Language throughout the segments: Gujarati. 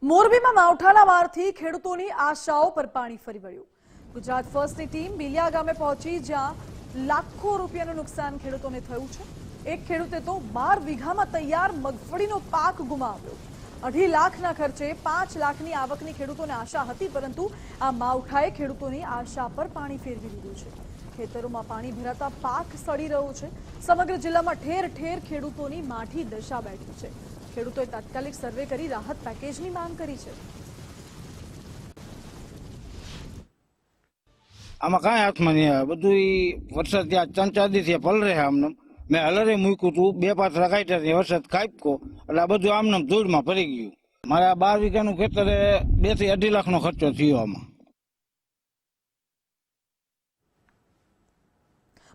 મોરબીમાં માવઠાના વારથી ખેડૂતોની આશાઓ પર પાણી ફરી વળ્યું। ગુજરાત ફર્સ્ટની ટીમ બિલિયા ગામે પહોંચી, જ્યાં લાખો રૂપિયાનું નુકસાન ખેડૂતોને થયું છે। એક ખેડૂતે તો 12 વીઘામાં તૈયાર મગફળીનો પાક ગુમાવ્યો। 2.5 લાખના ખર્ચે 5 લાખની આવકની ખેડૂતોને આશા હતી, પરંતુ આ માવઠાએ ખેડૂતોની આશા પર પાણી ફેરવી દીધું છે। ખેતરોમાં પાણી ભરાતા પાક સડી રહ્યો છે। સમગ્ર જિલ્લામાં ઠેર ઠેર ખેડૂતોની માઠી દશા બેઠી છે। ખેડૂતોએ તાત્કાલિક સર્વે કરી રાહત પેકેજની માંગ કરી છે। આમાં કાંઈ હાથમાં નહીં આવે, બધું વરસાદ ત્યાં 3-4 દિવસ પલરે છે। આમને મેં હલરે મૂક્યું હતું, 2 પાથરા કાઢ્યા, વરસાદ કાપ્યો એટલે આ બધું આમને ધૂળમાં ફરી ગયું। મારા 12 વીઘાનું ખેતરે 2 થી 2.5 લાખનો ખર્ચો થયો। આમાં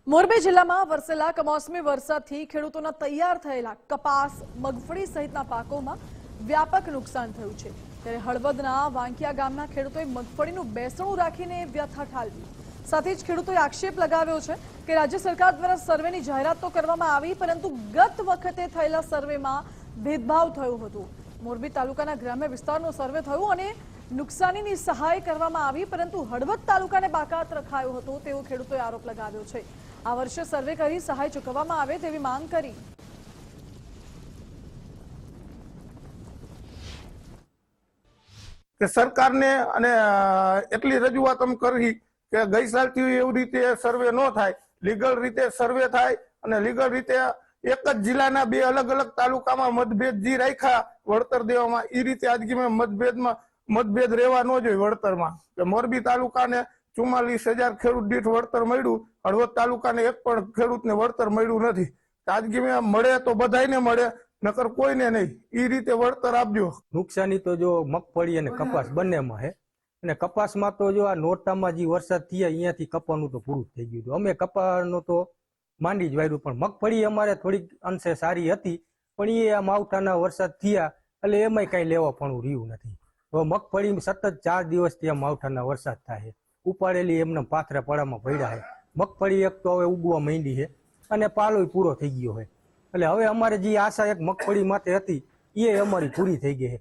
મોરબી જિલ્લામાં વરસેલા કમોસમી વરસાદથી ખેડૂતોના તૈયાર થયેલા કપાસ, મગફળી સહિતના પાકોમાં વ્યાપક નુકસાન થયું છે। ત્યારે હળવદના વાંકિયા ગામના ખેડૂતોએ મગફળીનું બેસણું રાખીને વ્યથા ઠાલવી। સાથે જ ખેડૂતોએ આક્ષેપ લગાવ્યો છે કે રાજ્ય સરકાર દ્વારા સર્વેની જાહેરાત તો કરવામાં આવી, પરંતુ ગત વખતે થયેલા સર્વેમાં ભેદભાવ થયો હતો। મોરબી તાલુકાના ગ્રામ્ય વિસ્તારનો સર્વે થયો અને નુકસાનીની સહાય કરવામાં આવી, પરંતુ હળવદ તાલુકાને બાકાત રખાયો હતો તેવો ખેડૂતોએ આરોપ લગાવ્યો છે। આ વર્ષે સર્વે કરી સહાય ચૂકવવામાં આવે તેવી માંગ કરી। કે સરકારને અને એટલી રજૂઆત અમે કરી કે ગઈ સાલથી એવી રીતે સર્વે ન થાય, લીગલ રીતે સર્વે થાય અને લીગલ રીતે એક જ જિલ્લાના 2 અલગ અલગ તાલુકામાં મતભેદ જે રાખ્યા વળતર દેવામાં, એ રીતે આજથી મતભેદ રહેવા ન જોઈએ વળતરમાં। કે મોરબી તાલુકાને 44,000 ખેડૂત દીઠ વળતર મળ્યું, હળવદ તાલુકાને એક પણ ખેડૂતને વળતર મળ્યું નથી। તાજગી મળે તો બધાને મળે, નકર કોઈને નહીં, એ રીતે વળતર આપજો। નુકસાની તો જો મગફળી અને કપાસ બંનેમાં છે, અને કપાસમાં તો જો આ નોરતામાં જે વરસાદ થયા અહીંયાથી કપાનું તો પૂરું થઈ ગયું। અમે કપાનું તો માંડી જ વાર્યું, પણ મગફળી અમારે થોડીક અંશે સારી હતી, પણ એ આ માવઠાના વરસાદ થયા એટલે એમાંય કઈ લેવા પણ રહ્યું નથી। હવે મગફળી સતત 4 દિવસથી આ માવઠાના વરસાદ થાય, ઉપાડેલી એમને પાથરા પડામાં પડ્યા છે। મગફળી એક તો હવે ઉગવા માંડી છે અને પાલોય પૂરો થઈ ગયો છે, એટલે હવે અમારે જે આશા એક મગફળી માટે હતી એ અમારી પૂરી થઈ ગઈ છે।